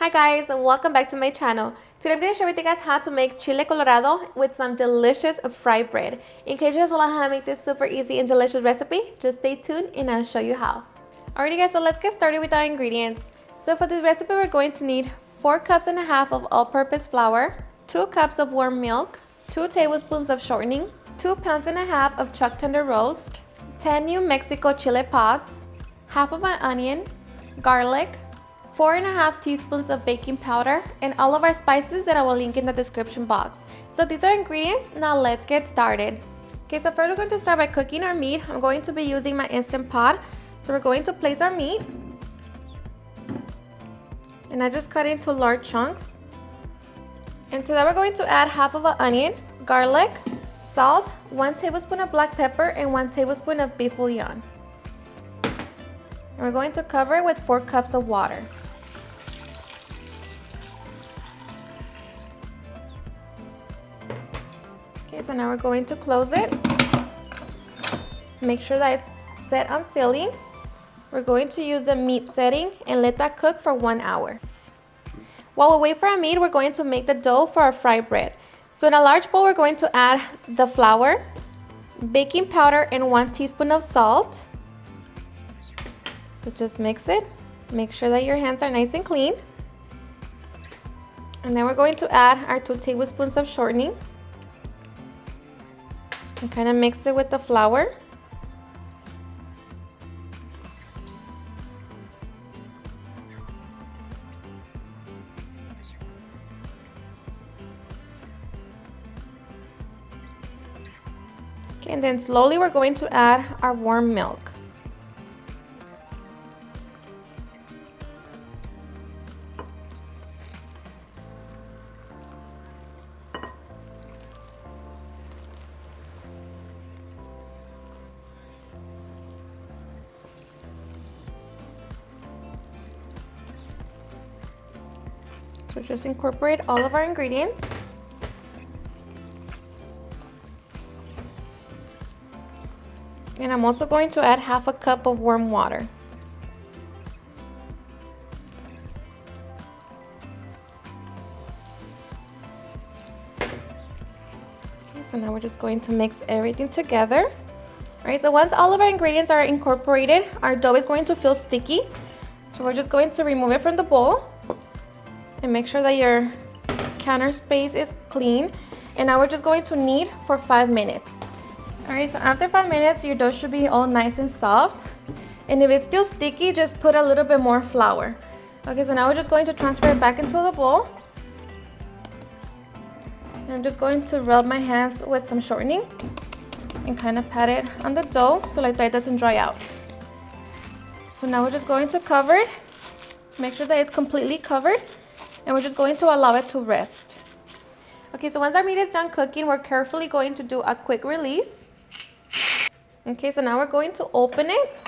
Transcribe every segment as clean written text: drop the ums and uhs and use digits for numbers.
Hi guys, and welcome back to my channel. Today I'm going to share with you guys how to make chile colorado with some delicious fried bread. In case you guys want to know how to make this super easy and delicious recipe, just stay tuned and I'll show you how. Alrighty guys, so let's get started with our ingredients. So for this recipe we're going to need 4 cups and a half of all-purpose flour, 2 cups of warm milk, 2 tablespoons of shortening, 2 pounds and a half of chuck tender roast, 10 New Mexico chili pods, half of an onion, garlic, 4.5 teaspoons of baking powder, and all of our spices that I will link in the description box. So these are ingredients. Now let's get started. Okay, so first we're going to start by cooking our meat. I'm going to be using my Instant Pot. So we're going to place our meat. And I just cut into large chunks. And to that we're going to add half of an onion, garlic, salt, 1 tablespoon of black pepper, and 1 tablespoon of beef bouillon. And we're going to cover it with 4 cups of water. Okay, so now we're going to close it. Make sure that it's set on sealing. We're going to use the meat setting and let that cook for 1 hour. While we wait for our meat, we're going to make the dough for our fried bread. So in a large bowl, we're going to add the flour, baking powder, and 1 teaspoon of salt. So just mix it. Make sure that your hands are nice and clean. And then we're going to add our 2 tablespoons of shortening. And kind of mix it with the flour. Okay, and then slowly we're going to add our warm milk. So just incorporate all of our ingredients. And I'm also going to add half a cup of warm water. Okay, so now we're just going to mix everything together. All right, so once all of our ingredients are incorporated, our dough is going to feel sticky. So we're just going to remove it from the bowl. And make sure that your counter space is clean. And now we're just going to knead for 5 minutes. All right, so after 5 minutes, your dough should be all nice and soft. And if it's still sticky, just put a little bit more flour. Okay, so now we're just going to transfer it back into the bowl. And I'm just going to rub my hands with some shortening and kind of pat it on the dough so like that it doesn't dry out. So now we're just going to cover it. Make sure that it's completely covered. And we're just going to allow it to rest. Okay, so once our meat is done cooking, we're carefully going to do a quick release. Okay, so now we're going to open it.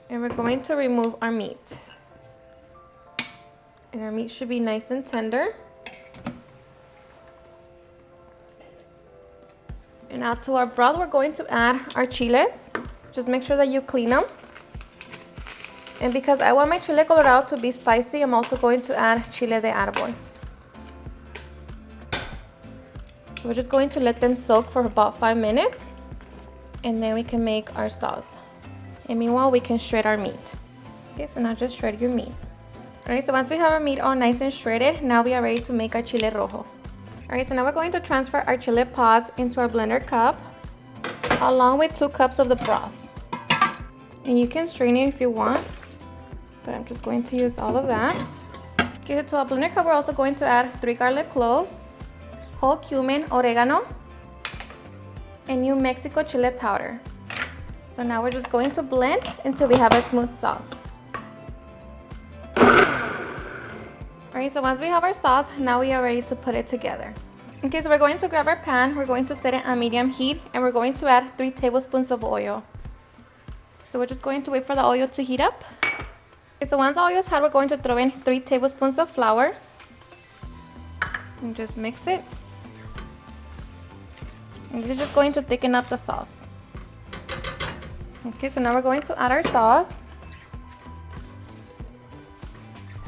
And we're going to remove our meat. And our meat should be nice and tender. And now to our broth, we're going to add our chiles. Just make sure that you clean them. And because I want my chile colorado to be spicy, I'm also going to add chile de árbol. We're just going to let them soak for about 5 minutes. And then we can make our sauce. And meanwhile, we can shred our meat. Okay, so now just shred your meat. Alright, so once we have our meat all nice and shredded, now we are ready to make our chile rojo. Alright, so now we're going to transfer our chile pods into our blender cup, along with 2 cups of the broth. And you can strain it if you want. But I'm just going to use all of that. Okay, to our blender cup, we're also going to add 3 garlic cloves, whole cumin, oregano, and New Mexico chili powder. So now we're just going to blend until we have a smooth sauce. Alright, so once we have our sauce, now we are ready to put it together. Okay, so we're going to grab our pan, we're going to set it on medium heat, and we're going to add 3 tablespoons of oil. So we're just going to wait for the oil to heat up. Okay, so once the oil is hot, we're going to throw in 3 tablespoons of flour. And just mix it. And this is just going to thicken up the sauce. Okay, so now we're going to add our sauce.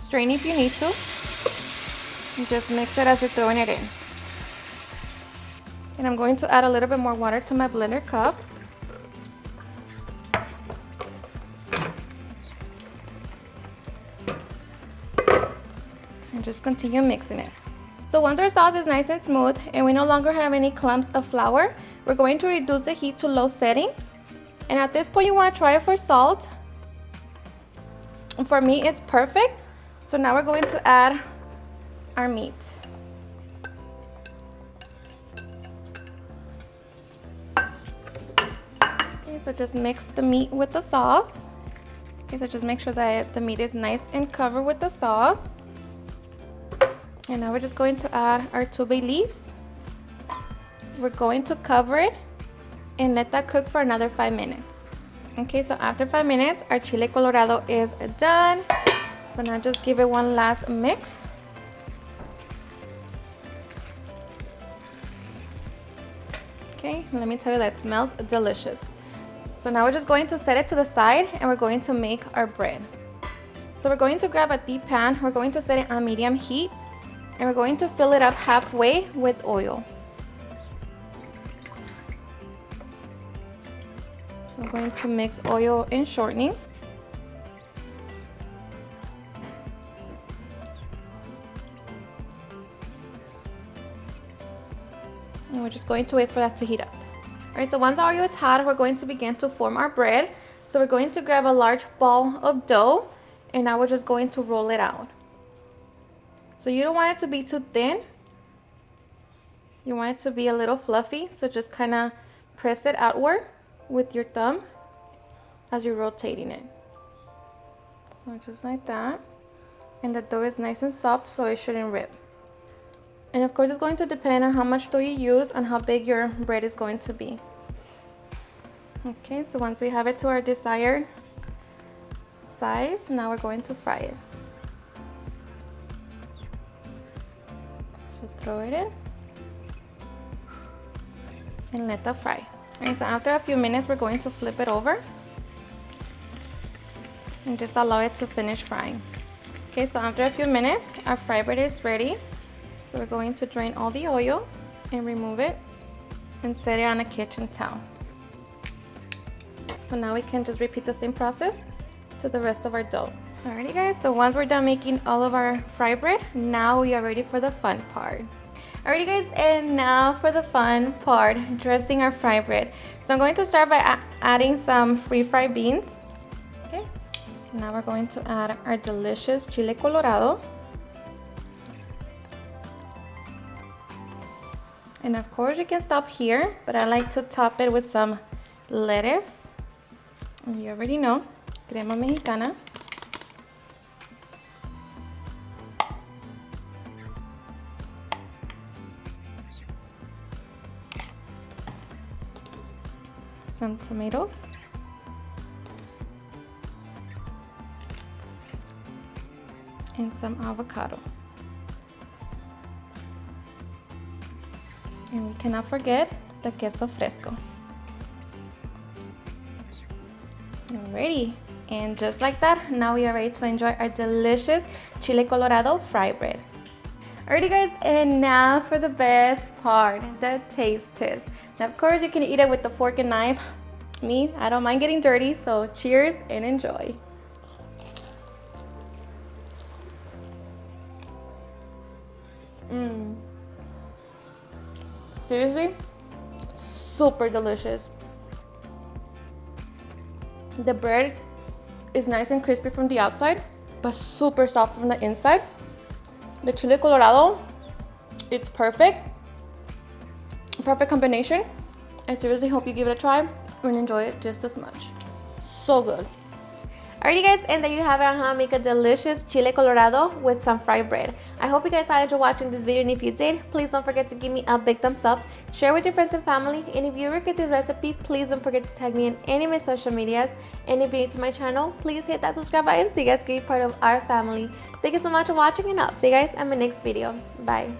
strain if you need to. And just mix it as you're throwing it in. And I'm going to add a little bit more water to my blender cup. And just continue mixing it. So once our sauce is nice and smooth and we no longer have any clumps of flour, we're going to reduce the heat to low setting. And at this point you want to try it for salt. And for me it's perfect. So now we're going to add our meat. Okay, so just mix the meat with the sauce. Okay, so just make sure that the meat is nice and covered with the sauce. And now we're just going to add our 2 bay leaves. We're going to cover it and let that cook for another 5 minutes. Okay, so after 5 minutes, our chile colorado is done. So now just give it one last mix. Okay, let me tell you that it smells delicious. So now we're just going to set it to the side and we're going to make our bread. So we're going to grab a deep pan. We're going to set it on medium heat and we're going to fill it up halfway with oil. So I'm going to mix oil and shortening. And we're just going to wait for that to heat up. All right, so once our oil is hot, we're going to begin to form our bread. So we're going to grab a large ball of dough and now we're just going to roll it out. So you don't want it to be too thin. You want it to be a little fluffy. So just kind of press it outward with your thumb as you're rotating it. So just like that. And the dough is nice and soft so it shouldn't rip. And of course it's going to depend on how much dough you use and how big your bread is going to be. Okay, so once we have it to our desired size, now we're going to fry it. So throw it in and let that fry. Okay, so after a few minutes we're going to flip it over and just allow it to finish frying. Okay, so after a few minutes our fry bread is ready. So we're going to drain all the oil and remove it and set it on a kitchen towel. So now we can just repeat the same process to the rest of our dough. Alrighty guys, so once we're done making all of our fry bread, now we are ready for the fun part. Alrighty guys, and now for the fun part, dressing our fry bread. So I'm going to start by adding some refried beans. Okay, now we're going to add our delicious chile colorado. And of course you can stop here, but I like to top it with some lettuce. You already know, crema mexicana. Some tomatoes. And some avocado. And we cannot forget the queso fresco. Alrighty, and just like that, now we are ready to enjoy our delicious chile colorado fry bread. Alrighty guys, and now for the best part, the taste test. Now of course you can eat it with the fork and knife. Me, I don't mind getting dirty, so cheers and enjoy. Seriously, super delicious. The bread is nice and crispy from the outside, but super soft from the inside. The chile colorado, it's perfect. Perfect combination. I seriously hope you give it a try and enjoy it just as much. So good. Alrighty guys, and there you have it on how to make a delicious chile colorado with some fried bread. I hope you guys enjoyed watching this video, and if you did, please don't forget to give me a big thumbs up, share with your friends and family, and if you recreate this recipe, please don't forget to tag me in any of my social medias. And if you're new to my channel, please hit that subscribe button so you guys can be part of our family. Thank you so much for watching, and I'll see you guys in my next video. Bye.